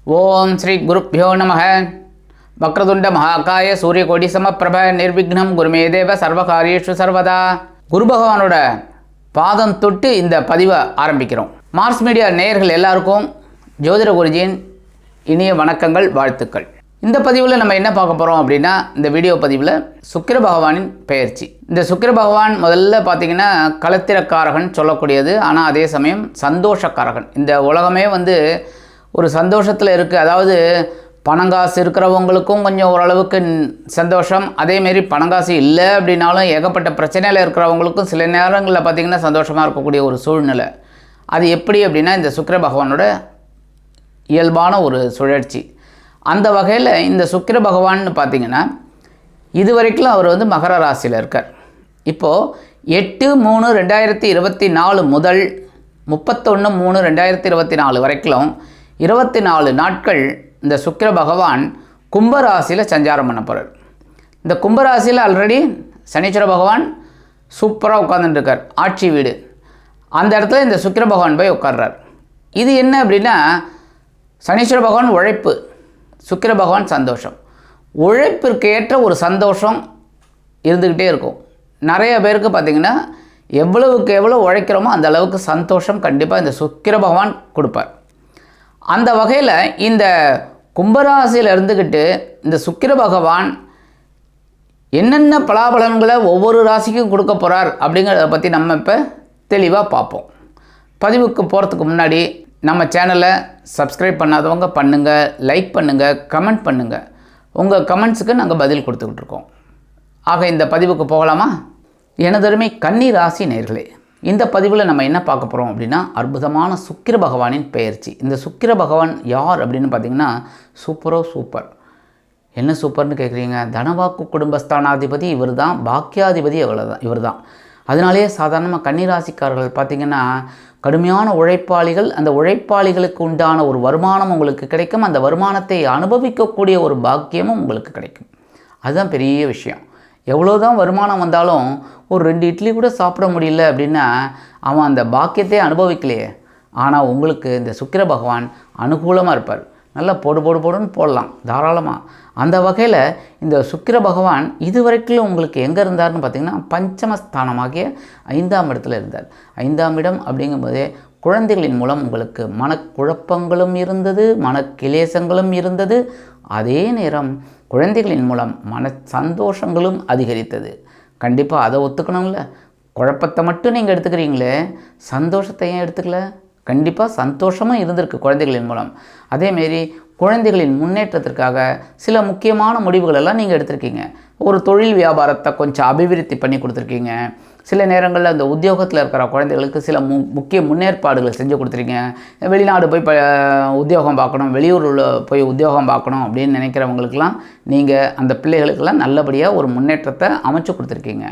ஓம் ஸ்ரீ குருப்யோ நமः. வக்ரதுண்ட மகாகாய சூரியகோடி சமப்பிரப நிர்விக்னம் குருமே தேவ சர்வகாரியேஷு சர்வதா. குரு பகவானோட பாதம் தொட்டு இந்த பதிவை ஆரம்பிக்கிறோம். மார்ஸ் மீடியா நேயர்கள் எல்லாருக்கும் ஜோதிட குருஜியின் இனிய வணக்கங்கள், வாழ்த்துக்கள். இந்த பதிவில் நம்ம என்ன பார்க்க போகிறோம் அப்படின்னா, இந்த வீடியோ பதிவில் சுக்கிர பகவானின் பெயர்ச்சி. இந்த சுக்கிர பகவான் முதல்ல பார்த்திங்கன்னா களத்திரக்காரகன் சொல்லக்கூடியது, ஆனால் அதே சமயம் சந்தோஷக்காரகன். இந்த உலகமே ஒரு சந்தோஷத்தில் இருக்குது. அதாவது பணங்காசு இருக்கிறவங்களுக்கும் கொஞ்சம் ஓரளவுக்கு சந்தோஷம், அதேமாரி பணங்காசு இல்லை அப்படின்னாலும் ஏகப்பட்ட பிரச்சனையில் இருக்கிறவங்களுக்கும் சில நேரங்களில் பார்த்திங்கன்னா சந்தோஷமாக இருக்கக்கூடிய ஒரு சூழ்நிலை. அது எப்படி அப்படின்னா இந்த சுக்கிர பகவானோட இயல்பான ஒரு சுழற்சி. அந்த வகையில் இந்த சுக்கிர பகவான்னு பார்த்திங்கன்னா இதுவரைக்கும் அவர் மகர ராசியில் இருக்கார். இப்போது 8/3/2024 முதல் 31/3/2024 வரைக்கும் 24 நாட்கள் இந்த சுக்கிர பகவான் கும்பராசியில் சஞ்சாரம் பண்ண போகிறார். இந்த கும்பராசியில் ஆல்ரெடி சனீஸ்வர பகவான் சூப்பராக உட்காந்துட்டுருக்கார், ஆட்சி வீடு. அந்த இடத்துல இந்த சுக்கிர பகவான் போய் உட்கார்றார். இது என்ன அப்படின்னா, சனீஸ்வர பகவான் உழைப்பு, சுக்கிர பகவான் சந்தோஷம். உழைப்பிற்கு ஏற்ற ஒரு சந்தோஷம் இருந்துக்கிட்டே இருக்கும். நிறைய பேருக்கு பார்த்திங்கன்னா எவ்வளவுக்கு எவ்வளோ உழைக்கிறோமோ அந்த அளவுக்கு சந்தோஷம் கண்டிப்பாக இந்த சுக்கிர பகவான் கொடுப்பார். அந்த வகையில் இந்த கும்பராசியில் இருந்துக்கிட்டு இந்த சுக்கிர பகவான் என்னென்ன பலாபலன்களை ஒவ்வொரு ராசிக்கும் கொடுக்க போகிறார் அப்படிங்கிறத பற்றி நம்ம இப்போ தெளிவாக பார்ப்போம். பதிவுக்கு போகிறதுக்கு முன்னாடி நம்ம சேனலை சப்ஸ்கிரைப் பண்ணாதவங்க பண்ணுங்கள், லைக் பண்ணுங்கள், கமெண்ட் பண்ணுங்கள். உங்கள் கமெண்ட்ஸுக்கு நாங்கள் பதில் கொடுத்துக்கிட்டு இருக்கோம். ஆக இந்த பதிவுக்கு போகலாமா? எனதருமை கன்னி ராசி நேயர்களே, இந்த பதிவில் நம்ம என்ன பார்க்க போகிறோம் அப்படின்னா, அற்புதமான சுக்கிர பகவானின் பெயர்ச்சி. இந்த சுக்கிர பகவான் யார் அப்படின்னு பார்த்தீங்கன்னா சூப்பர். என்ன சூப்பர்னு கேட்குறீங்க? தனவாக்கு குடும்பஸ்தானாதிபதி இவர் தான், பாக்கியாதிபதி இவர் தான். அதனாலேயே சாதாரணமாக கன்னிராசிக்காரர்கள் பார்த்திங்கன்னா கடுமையான உழைப்பாளிகள். அந்த உழைப்பாளிகளுக்கு உண்டான ஒரு வருமானம் உங்களுக்கு கிடைக்கும். அந்த வருமானத்தை அனுபவிக்கக்கூடிய ஒரு பாக்கியமும் உங்களுக்கு கிடைக்கும். அதுதான் பெரிய விஷயம். எவ்வளோதான் வருமானம் வந்தாலும் ஒரு 2 இட்லி கூட சாப்பிட முடியல அப்படின்னா அவன் அந்த பாக்கியத்தை அனுபவிக்கலையே. ஆனால் உங்களுக்கு இந்த சுக்கிர பகவான் அனுகூலமாக இருப்பார். நல்லா போடுன்னு போடலாம் தாராளமாக. அந்த வகையில் இந்த சுக்கிர பகவான் இதுவரைக்கும் உங்களுக்கு எங்கே இருந்தார்னு பார்த்திங்கன்னா பஞ்சமஸ்தானமாகிய 5ஆம் இடத்துல இருந்தார். 5ஆம் இடம் அப்படிங்கும்போதே குழந்தைகளின் மூலம் உங்களுக்கு மனக்குழப்பங்களும் இருந்தது, மனக்கிலேசங்களும் இருந்தது. அதே நேரம் குழந்தைகளின் மூலம் மன சந்தோஷங்களும் அதிகரித்தது. கண்டிப்பாக அதை ஒத்துக்கணும்ல. குழப்பத்தை மட்டும் நீங்கள் எடுத்துக்கிறீங்களே, சந்தோஷத்தை ஏன் எடுத்துக்கல? கண்டிப்பாக சந்தோஷமும் இருந்திருக்கு குழந்தைகளின் மூலம். அதேமாரி குழந்தைகளின் முன்னேற்றத்திற்காக சில முக்கியமான முடிவுகளெல்லாம் நீங்கள் எடுத்திருக்கீங்க. ஒரு தொழில் வியாபாரத்தை கொஞ்சம் அபிவிருத்தி பண்ணி கொடுத்துருக்கீங்க. சில நேரங்களில் அந்த உத்தியோகத்தில் இருக்கிற குழந்தைகளுக்கு சில முக்கிய முன்னேற்பாடுகளை செஞ்சு கொடுத்துருக்கீங்க. வெளிநாடு போய் உத்தியோகம் பார்க்கணும், வெளியூரில் போய் உத்தியோகம் பார்க்கணும் அப்படின்னு நினைக்கிறவங்களுக்கெல்லாம் நீங்கள் அந்த பிள்ளைகளுக்கெல்லாம் நல்லபடியாக ஒரு முன்னேற்றத்தை அமைச்சு கொடுத்துருக்கீங்க.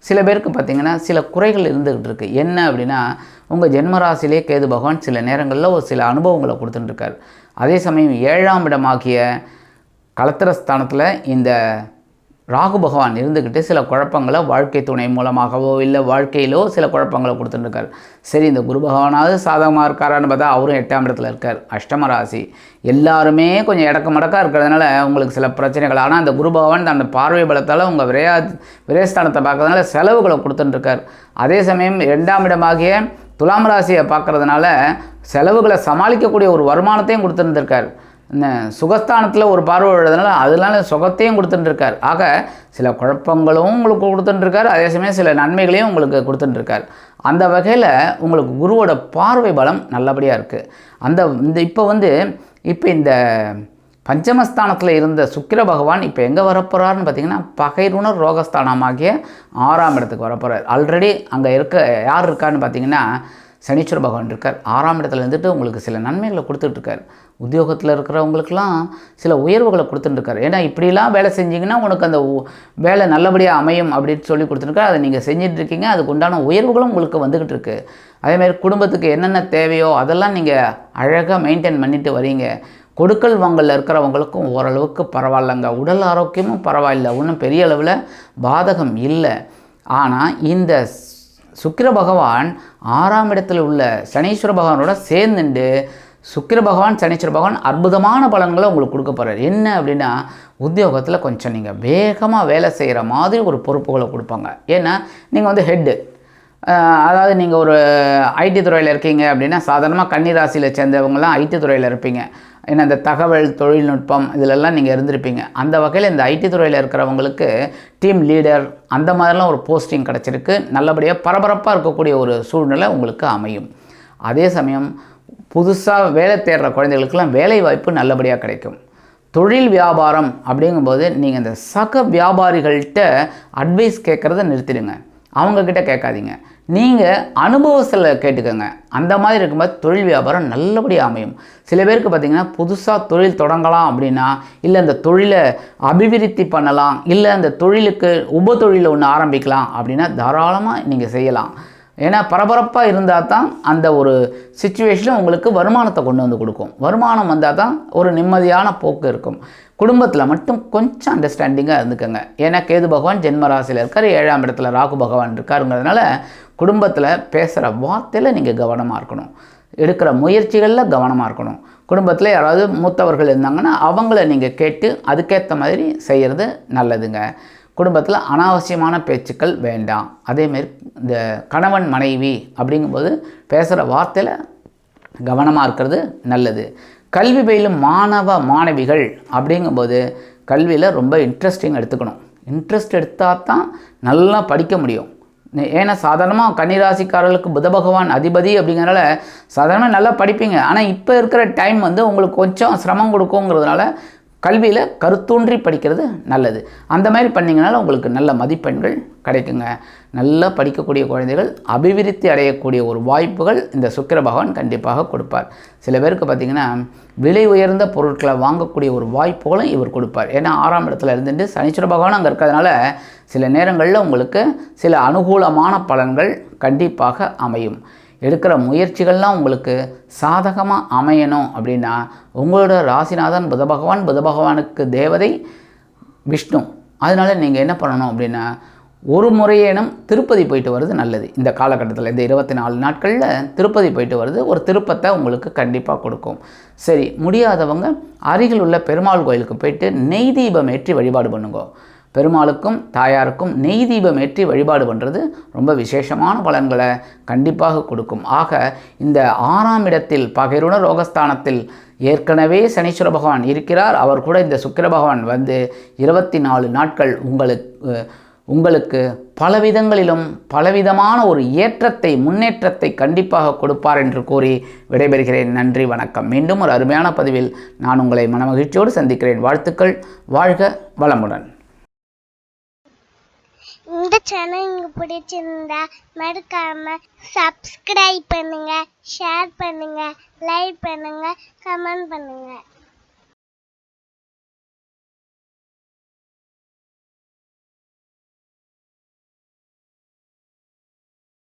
சில பேருக்கு பார்த்திங்கன்னா சில குறைகள் இருந்துக்கிட்டு இருக்குது. என்ன அப்படின்னா, உங்கள் ஜென்மராசிலே கேது பகவான் சில நேரங்களில் ஒரு சில அனுபவங்களை கொடுத்துட்டுருக்கார். அதே சமயம் 7ஆம் இடமாகிய களத்திரஸ்தானத்தில் இந்த ராகு பகவான் இருந்துக்கிட்டு சில குழப்பங்களை வாழ்க்கை துணை மூலமாகவோ இல்லை வாழ்க்கையிலோ சில குழப்பங்களை கொடுத்துட்டுருக்கார். சரி, இந்த குரு பகவானாவது சாதகமாக இருக்காரான்னு பார்த்தா அவரும் 8ஆம் இடத்துல இருக்கார். அஷ்டம ராசி எல்லாருமே கொஞ்சம் இடக்க மடக்காக இருக்கிறதுனால உங்களுக்கு சில பிரச்சனைகள். ஆனால் அந்த குரு பகவான் அந்த பார்வை பலத்தால் உங்கள் விரயஸ்தானத்தை பார்க்கறதுனால செலவுகளை கொடுத்துட்டுருக்கார். அதே சமயம் 2ஆம் இடமாகிய துலாம் ராசியை பார்க்குறதுனால செலவுகளை சமாளிக்கக்கூடிய ஒரு வருமானத்தையும் கொடுத்துருந்துருக்கார். சுகஸ்தானத்தில் ஒரு பார்வை விழுறதுனால அதனால சுகத்தையும் கொடுத்துட்டுருக்கார். ஆக சில குழப்பங்களும் உங்களுக்கு கொடுத்துட்டுருக்கார், அதே சமயம் சில நன்மைகளையும் உங்களுக்கு கொடுத்துட்டுருக்கார். அந்த வகையில் உங்களுக்கு குருவோட பார்வை பலம் நல்லபடியாக இருக்குது. இப்போ இந்த பஞ்சமஸ்தானத்தில் இருந்த சுக்கிர பகவான் இப்போ எங்கே வரப்போகிறாருன்னு பார்த்தீங்கன்னா பகைருணர் ரோகஸ்தானமாகிய 6ஆம் இடத்துக்கு வரப்போகிறார். ஆல்ரெடி அங்கே யார் இருக்கான்னு பார்த்தீங்கன்னா சனீஸ்வர பகவான் இருக்கார். 6ஆம் இடத்துல இருந்துட்டு உங்களுக்கு சில நன்மைகளை கொடுத்துட்ருக்கார். உத்தியோகத்தில் இருக்கிறவங்களுக்கெல்லாம் சில உயர்வுகளை கொடுத்துட்டுருக்காரு. ஏன்னா இப்படிலாம் வேலை செஞ்சிங்கன்னா உனக்கு அந்த வேலை நல்லபடியாக அமையும் அப்படின்னு சொல்லி கொடுத்துருக்காரு. அதை நீங்கள் செஞ்சிட்ருக்கீங்க. அதுக்கு உண்டான உயர்வுகளும் உங்களுக்கு வந்துக்கிட்டு இருக்குது. அதேமாதிரி குடும்பத்துக்கு என்னென்ன தேவையோ அதெல்லாம் நீங்கள் அழகாக மெயின்டைன் பண்ணிட்டு வரீங்க. கொடுக்கல் வாங்கலில் இருக்கிறவங்களுக்கும் ஓரளவுக்கு பரவாயில்லைங்க. உடல் ஆரோக்கியமும் பரவாயில்லை, ஒன்றும் பெரிய அளவில் பாதகம் இல்லை. ஆனால் இந்த சுக்கிர பகவான் 6ஆம் இடத்துல உள்ள சனீஸ்வர பகவானோட சேர்ந்துண்டு சுக்கிர பகவான் சனீஸ்வர பகவான் அற்புதமான பலன்களை உங்களுக்கு கொடுக்க போகிறார். என்ன அப்படின்னா, உத்தியோகத்தில் கொஞ்சம் நீங்கள் வேகமாக வேலை செய்கிற மாதிரி ஒரு பொறுப்புகளை கொடுப்பாங்க. ஏன்னா நீங்கள் வந்து ஹெட்டு, அதாவது நீங்கள் ஒரு ஐடி துறையில் இருக்கீங்க அப்படின்னா, சாதாரணமாக கன்னி ராசியில் சேர்ந்தவங்களாம் ஐடி துறையில் இருப்பீங்க. ஏன்னா இந்த தகவல் தொழில்நுட்பம் இதிலெல்லாம் நீங்கள் இருந்திருப்பீங்க. அந்த வகையில் இந்த ஐடி துறையில் இருக்கிறவங்களுக்கு டீம் லீடர் அந்த மாதிரிலாம் ஒரு போஸ்டிங் கிடச்சிருக்கு. நல்லபடியாக பரபரப்பாக இருக்கக்கூடிய ஒரு சூழ்நிலை உங்களுக்கு அமையும். அதே சமயம் புதுசாக வேலை தேடுற குழந்தைகளுக்கெல்லாம் வேலை வாய்ப்பு நல்லபடியாக கிடைக்கும். தொழில் வியாபாரம் அப்படிங்கும்போது நீங்கள் இந்த சக வியாபாரிகள்கிட்ட அட்வைஸ் கேட்குறத நிறுத்திடுங்க. அவங்கக்கிட்ட கேட்காதீங்க, நீங்கள் அனுபவத்தில் கேட்டுக்கோங்க. அந்த மாதிரி இருக்கும்போது தொழில் வியாபாரம் நல்லபடியாக அமையும். சில பேருக்கு பார்த்திங்கன்னா புதுசாக தொழில் தொடங்கலாம் அப்படின்னா, இல்லை இந்த தொழிலை அபிவிருத்தி பண்ணலாம், இல்லை அந்த தொழிலுக்கு உப தொழிலை ஒன்று ஆரம்பிக்கலாம் அப்படின்னா தாராளமாக நீங்கள் செய்யலாம். ஏன்னா பரபரப்பாக இருந்தால் தான் அந்த ஒரு சிச்சுவேஷனில் உங்களுக்கு வருமானத்தை கொண்டு வந்து கொடுக்கும். வருமானம் வந்தால் தான் ஒரு நிம்மதியான போக்கு இருக்கும். குடும்பத்தில் மட்டும் கொஞ்சம் அண்டர்ஸ்டாண்டிங்காக இருந்துக்கோங்க. ஏன்னா கேது பகவான் ஜென்மராசியில் இருக்கார், 7ஆம் இடத்துல ராகு பகவான் இருக்காருங்கிறதுனால குடும்பத்தில் பேசுகிற வார்த்தையில் நீங்கள் கவனமாக இருக்கணும். எடுக்கிற முயற்சிகளில் கவனமாக இருக்கணும். குடும்பத்தில் யாராவது மூத்தவர்கள் இருந்தாங்கன்னா அவங்கள நீங்கள் கேட்டு அதுக்கேற்ற மாதிரி செய்கிறது நல்லதுங்க. குடும்பத்தில் அனாவசியமான பேச்சுக்கள் வேண்டாம். அதேமாரி இந்த கணவன் மனைவி அப்படிங்கும்போது பேசுகிற வார்த்தையில் கவனமாக இருக்கிறது நல்லது. கல்வி பயிலும் மாணவ மாணவிகள் அப்படிங்கும்போது கல்வியில் ரொம்ப இன்ட்ரெஸ்டிங் எடுத்துக்கணும். இன்ட்ரெஸ்ட் எடுத்தால் தான் நல்லா படிக்க முடியும். ஏன்னா சாதாரணமாக கன்னிராசிக்காரர்களுக்கு புத பகவான் அதிபதி அப்படிங்கிறனால சாதாரணமாக நல்லா படிப்பீங்க. ஆனால் இப்போ இருக்கிற டைம் வந்து உங்களுக்கு கொஞ்சம் சிரமம் கொடுக்குங்கிறதுனால கல்வியில் கருத்தூன்றி படிக்கிறது நல்லது. அந்த மாதிரி பண்ணிங்கனால உங்களுக்கு நல்ல மதிப்பெண்கள் கிடைக்குங்க. நல்லா படிக்கக்கூடிய குழந்தைகள் அபிவிருத்தி அடையக்கூடிய ஒரு வாய்ப்புகள் இந்த சுக்கிர பகவான் கண்டிப்பாக கொடுப்பார். சில பேருக்கு பார்த்திங்கன்னா விலை உயர்ந்த பொருட்களை வாங்கக்கூடிய ஒரு வாய்ப்புகளும் இவர் கொடுப்பார். ஏன்னா 6ஆம் இடத்துல இருந்துட்டு சனீஸ்வர பகவான் அங்கே இருக்கிறதுனால சில நேரங்களில் உங்களுக்கு சில அனுகூலமான பலன்கள் கண்டிப்பாக அமையும். எடுக்கிற முயற்சிகள்லாம் உங்களுக்கு சாதகமாக அமையணும் அப்படின்னா உங்களோட ராசிநாதன் புத பகவானுக்கு தேவதை விஷ்ணு. அதனால் நீங்கள் என்ன பண்ணணும் அப்படின்னா ஒரு முறையேனும் திருப்பதி போயிட்டு வருது நல்லது. இந்த காலகட்டத்தில் இந்த 24 நாட்களில் திருப்பதி போயிட்டு வருது ஒரு திருப்பத்தை உங்களுக்கு கண்டிப்பாக கொடுக்கும். சரி, முடியாதவங்க அருகில் உள்ள பெருமாள் கோயிலுக்கு போயிட்டு நெய் தீபம் ஏற்றி வழிபாடு பண்ணுங்க. பெருமாளுக்கும் தாயாருக்கும் நெய் தீபம் ஏற்றி வழிபாடு பண்ணுறது ரொம்ப விசேஷமான பலன்களை கண்டிப்பாக கொடுக்கும். ஆக இந்த 6ஆம் இடத்தில் பகைருண ரோகஸ்தானத்தில் ஏற்கனவே சனீஸ்வர பகவான் இருக்கிறார். அவர் கூட இந்த சுக்கிர பகவான் வந்து 24 நாட்கள் உங்களுக்கு பலவிதங்களிலும் பலவிதமான ஒரு முன்னேற்றத்தை கண்டிப்பாக கொடுப்பார் என்று கூறி விடைபெறுகிறேன். நன்றி, வணக்கம். மீண்டும் ஒரு அருமையான பதிவில் நான் உங்களை மனமகிழ்ச்சியோடு சந்திக்கிறேன். வாழ்த்துக்கள். வாழ்க வளமுடன். இந்த சேனல் உங்களுக்கு பிடிச்சிருந்தா மறக்காம சப்ஸ்கிரைப் பண்ணுங்க, ஷேர் பண்ணுங்க, லைக் பண்ணுங்க, கமெண்ட் பண்ணுங்க.